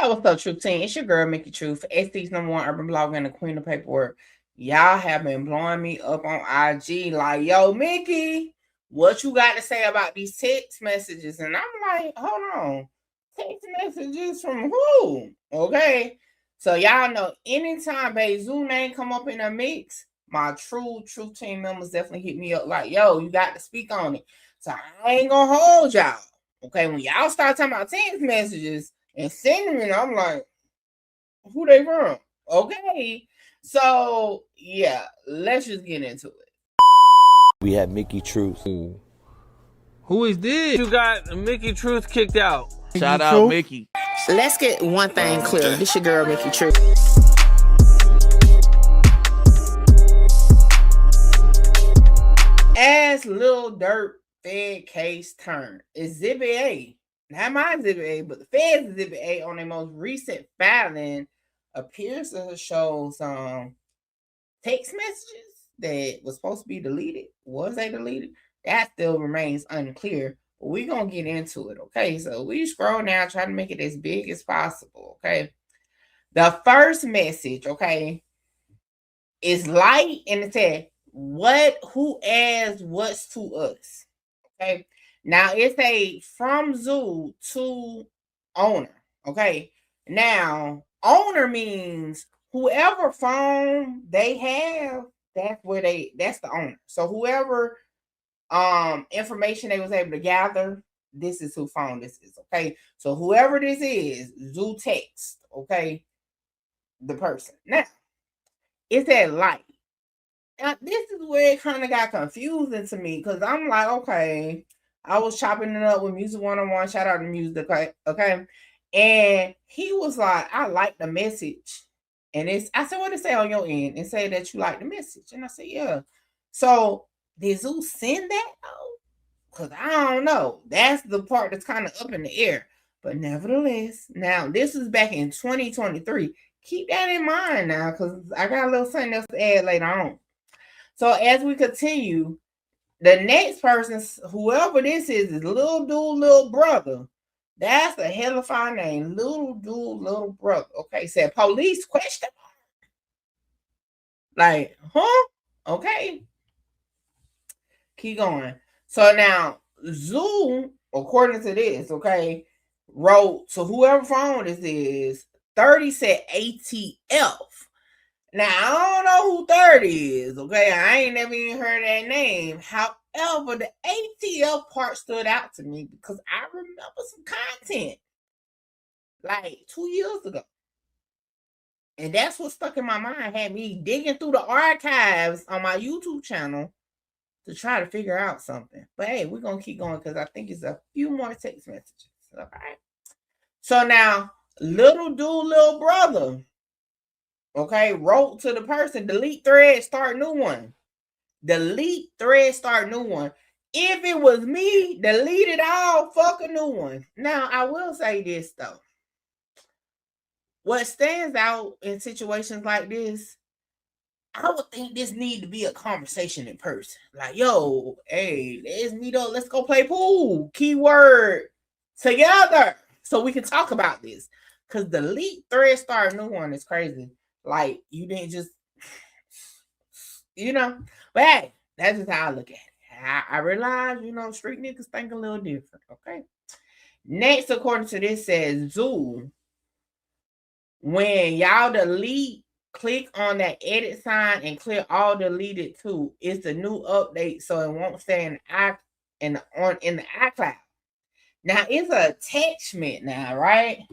Yo, what's up, Truth Team? It's your girl, Mickey Truth, SD's #1 urban blogger and the queen of paperwork. Y'all have been blowing me up on IG like, yo, Mickey, what you got to say about these text messages? And I'm like, hold on. Text messages from who? Okay. So y'all know anytime Bae Zoo name come up in a mix, my Truth Team members definitely hit me up like, yo, you got to speak on it. So I ain't gonna hold y'all. Okay, when y'all start talking about text messages and sending them, I'm like, who they from? Okay. So yeah, let's just get into it. We have Mickey Truth. Who is this? You got Mickey Truth kicked out. Shout out Mickey. Let's get one thing clear. This your girl, Mickey Truth. As Lil Durk Fed case turned, Exhibit A, not my Exhibit A, but the Fed's Exhibit A on their most recent filing appears to show some text messages that was supposed to be deleted. Was they deleted? That still remains unclear. But we're going to get into it, okay? So we scroll down, try to make it as big as possible, okay? The first message, okay, is light, and it said, who adds what's to us? Okay. Now it's a from Zoo to owner. Okay. Now, owner means whoever phone they have, that's the owner. So whoever information they was able to gather, this is who phone this is. Okay. So whoever this is, Zoo text, okay, the person. Now, it's at light. Now, this is where it kind of got confusing to me because I'm like, okay, I was chopping it up with Music 101. Shout out to Music, okay? And he was like, I like the message. And I said, what did it say on your end? And say that you like the message. And I said, yeah. So did Zoo send that? Because I don't know. That's the part that's kind of up in the air. But nevertheless, now this is back in 2023. Keep that in mind now because I got a little something else to add later on. So as we continue, the next person, whoever this is Lil Dude, Little Brother. That's a hell of a name. Lil Dude, Little Brother. Okay, said police question. Like, huh? Okay. Keep going. So now, Zoo, according to this, okay, wrote to whoever phone this is, 30 said ATF. Now, I don't know who 30 is, okay? I ain't never even heard that name. However, the ATL part stood out to me because I remember some content like 2 years ago. And that's what stuck in my mind, had me digging through the archives on my YouTube channel to try to figure out something. But hey, we're going to keep going because I think it's a few more text messages, okay? So now, Little Dude, Little Brother, okay, wrote to the person, delete thread, start new one. Delete thread, start new one. If it was me, delete it all, fuck a new one. Now, I will say this, though. What stands out in situations like this, I would think this need to be a conversation in person. Like, yo, hey, let's meet up. Let's go play pool. Keyword together so we can talk about this. Because delete thread, start new one is crazy. Like, you didn't just, you know. But hey, that's just how I look at it. I realize, street niggas think a little different, okay? Next, according to this, says Zoo. When y'all delete, click on that edit sign and click all deleted too. It's a new update, so it won't stay in the iCloud. Now, it's an attachment now, right?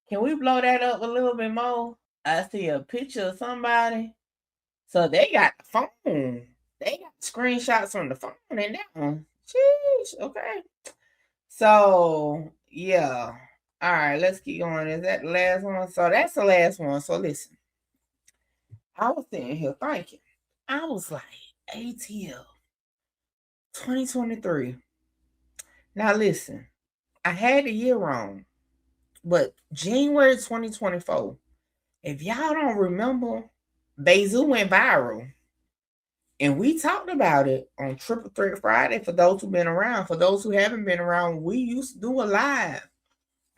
Can we blow that up a little bit more? I see a picture of somebody. So they got the phone. They got screenshots from the phone and that one. Sheesh, okay. So, yeah. All right, let's keep going. Is that the last one? So that's the last one. So listen. I was sitting here thinking. I was like, ATL 2023. Now listen. I had the year wrong. But January 2024, if y'all don't remember, Bae Zoo went viral. And we talked about it on Triple Threat Friday for those who've been around. For those who haven't been around, we used to do a live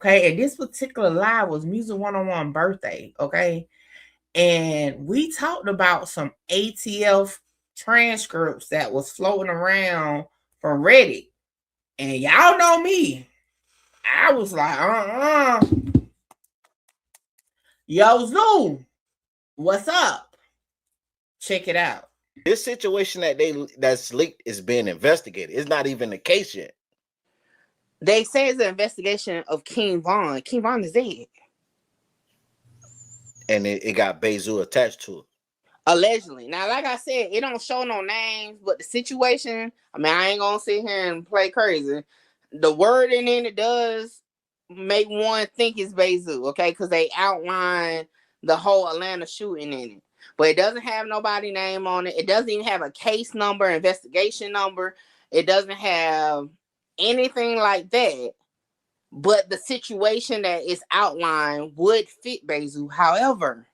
Okay, and this particular live was Music 101 birthday, okay? And we talked about some ATF transcripts that was floating around from Reddit. And y'all know me. I was like, Yo, Zoo, what's up? Check it out. This situation that's leaked is being investigated. It's not even the case yet. They say it's an investigation of King Von. King Von is dead. And it got Bezu attached to it. Allegedly. Now, like I said, it don't show no names, but the situation, I mean, I ain't gonna sit here and play crazy. The wording in it does make one think it's Bezu, okay? Because they outline the whole Atlanta shooting in it. But it doesn't have nobody name on it. It doesn't even have a case number, investigation number. It doesn't have anything like that. But the situation that is outlined would fit Bezu. However,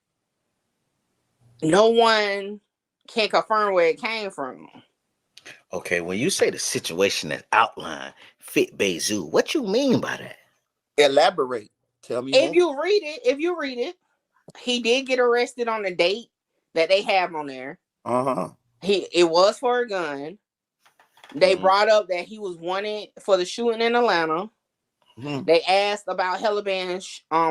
no one can confirm where it came from. Okay, when you say the situation that's outlined fit Bezu, what you mean by that? Elaborate. Tell me If more. you read it, he did get arrested on the date that they have on there. It was for a gun. They brought up that he was wanted for the shooting in Atlanta. They asked about Hellaband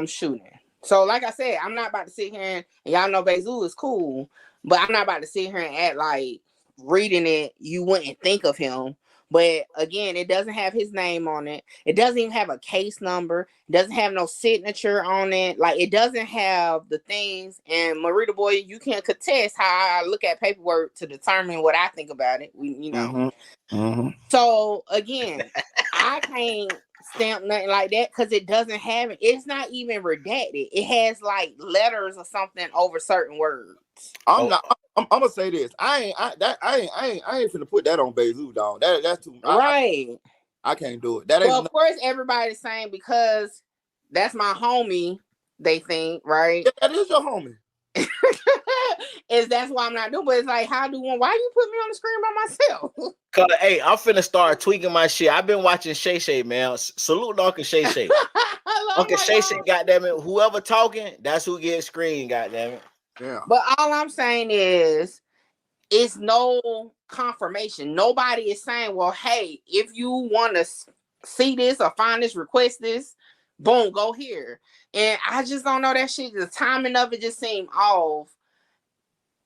shooting. So, like I said, I'm not about to sit here and y'all know Bezu is cool, but I'm not about to sit here and act like reading it, you wouldn't think of him. But again, it doesn't have his name on it. It doesn't even have a case number. It doesn't have no signature on it. Like, it doesn't have the things. And Marita Boy, you can contest how I look at paperwork to determine what I think about it. So again, I can't stamp nothing like that because it doesn't have it. It's not even redacted. It has like letters or something over certain words. I'm gonna say this. I ain't finna put that on Bezu, dog. That's too right. I can't do it. Of course, everybody's saying because that's my homie. They think, right? Yeah, that is your homie. That's why I'm not doing. But it's like, why you put me on the screen by myself? Cause hey, I'm finna start tweaking my shit. I've been watching Shay Shay, man. Salute to Uncle Shay Shay. Uncle Shay Shay, goddamn it. Whoever talking, that's who gets screened, goddamn it. Yeah. But all I'm saying is, it's no confirmation. Nobody is saying, well, hey, if you want to see this or find this, request this, boom, go here. And I just don't know that shit. The timing of it just seemed off.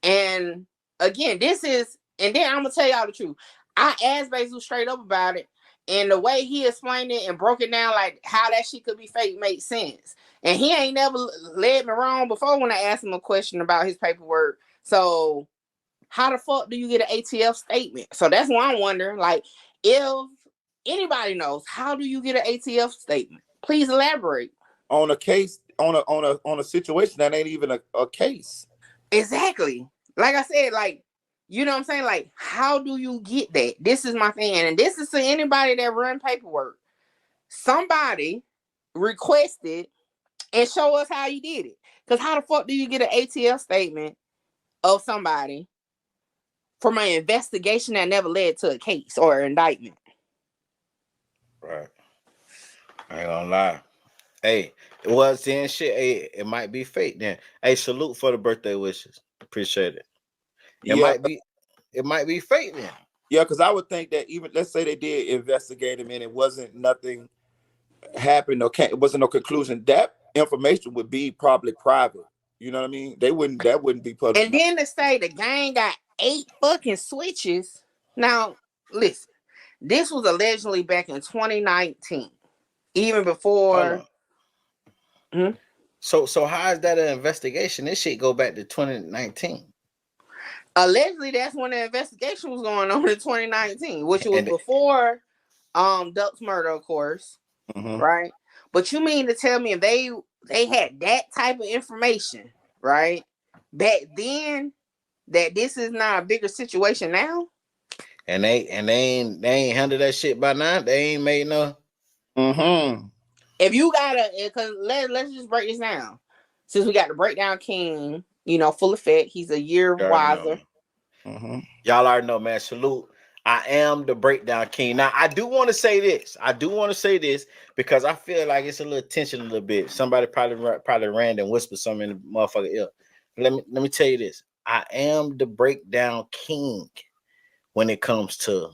And again, and then I'm gonna tell y'all the truth. I asked Bezu straight up about it, and the way he explained it and broke it down, like how that shit could be fake, made sense. And he ain't never led me wrong before when I asked him a question about his paperwork. So how the fuck do you get an ATF statement? So that's why I'm wondering, like, if anybody knows, how do you get an ATF statement? Please elaborate. On a case, on a situation that ain't even a case. Exactly. Like I said, like, you know what I'm saying? Like, how do you get that? This is my thing. And this is to anybody that run paperwork. Somebody requested and show us how you did it. Because how the fuck do you get an ATF statement of somebody from an investigation that never led to a case or indictment? Right. I ain't gonna lie. Hey, well, saying shit, hey, it might be fake then. Hey, salute for the birthday wishes. Appreciate it. It might be fake then. Yeah, because I would think that even, let's say they did investigate him and it wasn't nothing happened, it wasn't no conclusion, that information would be probably private. You know what I mean? That wouldn't be public. And then to say the gang got 8 fucking switches. Now, listen, this was allegedly back in 2019. Even before. So how is that an investigation? This shit go back to 2019. Allegedly, that's when the investigation was going on in 2019, which was before Duck's murder, of course. Right? But you mean to tell me if they had that type of information, right, back then, that this is not a bigger situation now? And they ain't handled that shit by now. They ain't made no. If you gotta, because let's just break this down. Since we got the breakdown king, full effect. He's a year wiser. Y'all already know, man. Salute. I am the breakdown king. Now, I do want to say this. Because I feel like it's a little tension a little bit. Somebody probably ran and whispered something in the motherfucker ear. Let me tell you this. I am the breakdown king when it comes to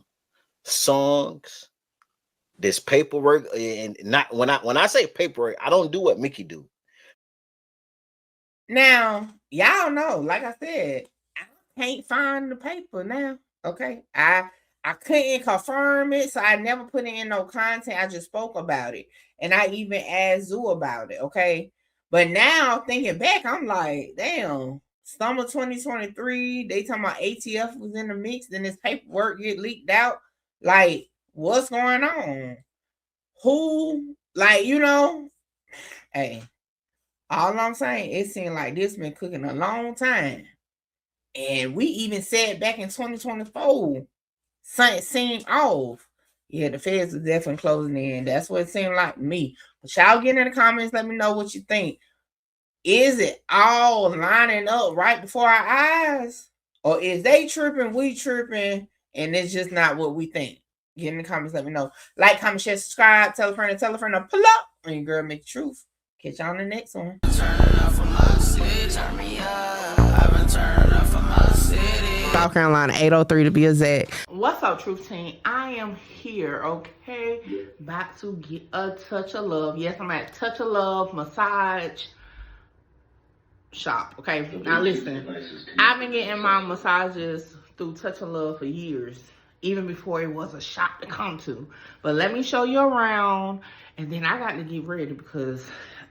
songs, this paperwork, and not when I say paperwork, I don't do what Mickey do. Now, y'all know, like I said, I can't find the paper now. Okay. I couldn't confirm it, so I never put it in no content. I just spoke about it. And I even asked Zoo about it. Okay. But now thinking back, I'm like, damn, summer 2023, they talking about ATF was in the mix, then this paperwork get leaked out. Like, what's going on? Who, like, you know, hey, all I'm saying, it seemed like this been cooking a long time. And we even said back in 2024, something seemed off. Yeah, the feds are definitely closing in. That's what it seemed like to me. But y'all get in the comments, let me know what you think. Is it all lining up right before our eyes? Or is they tripping, we tripping, and it's just not what we think? Get in the comments, let me know. Like, comment, share, subscribe, tell a friend to pull up. And your girl Make Truth. Catch y'all on the next one. South Carolina, 803 to be exact. What's up, Truth Team? I am here, okay? About to get a touch of love. Yes, I'm at Touch of Love Massage Shop, okay? Now listen, I've been getting my massages through Touch of Love for years, even before it was a shop to come to. But let me show you around, and then I got to get ready because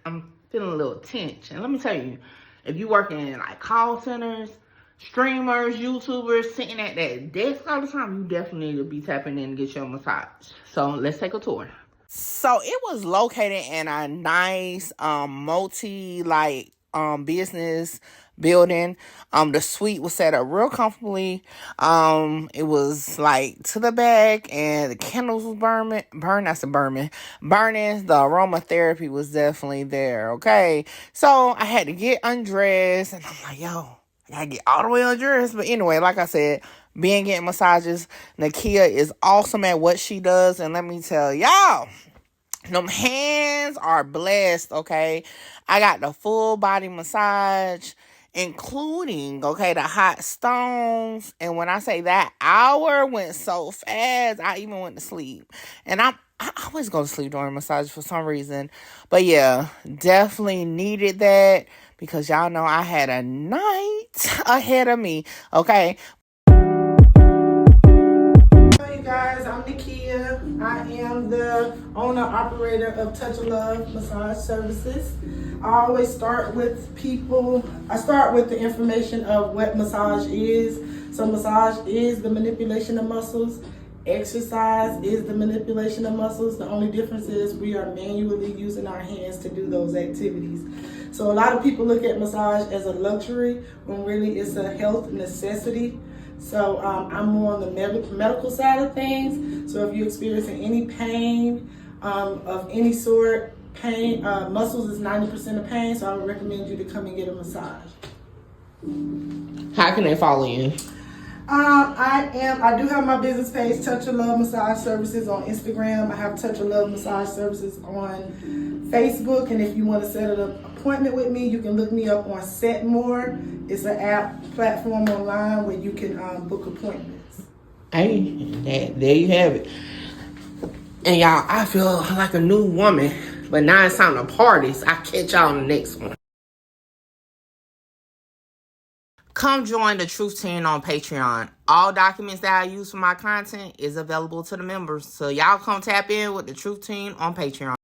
I'm feeling a little tense. And let me tell you, if you work in like call centers, streamers, YouTubers, sitting at that desk all the time, you definitely need to be tapping in to get your massage. So let's take a tour. So it was located in a nice multi business building. The suite was set up real comfortably. It was like to the back, and the candles was burning. The aromatherapy was definitely there. Okay, so I had to get undressed, and I'm like, yo, I gotta get all the way undressed. But anyway, like I said, being getting massages, Nakia is awesome at what she does, and let me tell y'all, them hands are blessed, okay? I got the full body massage, including, okay, the hot stones. And when I say that hour went so fast, I even went to sleep. And I always go to sleep during massage for some reason. But yeah, definitely needed that because y'all know I had a night ahead of me, okay? Hey guys, I'm Nakia. I am the owner-operator of Touch of Love Massage Services. I always start with the information of what massage is. So massage is the manipulation of muscles. Exercise is the manipulation of muscles. The only difference is we are manually using our hands to do those activities. So a lot of people look at massage as a luxury when really it's a health necessity. So I'm more on the medical side of things. So if you're experiencing any pain of any sort, muscles is 90% of pain. So I would recommend you to come and get a massage. How can they follow you? I do have my business page, Touch of Love Massage Services, on Instagram. I have Touch of Love Massage Services on Facebook. And if you want to set an appointment with me, you can look me up on Setmore. It's an app platform online where you can book appointments. Hey, there you have it. And y'all, I feel like a new woman, but now it's time to parties. I'll catch y'all on the next one. Come join the Truth Team on Patreon. All documents that I use for my content is available to the members. So y'all come tap in with the Truth Team on Patreon.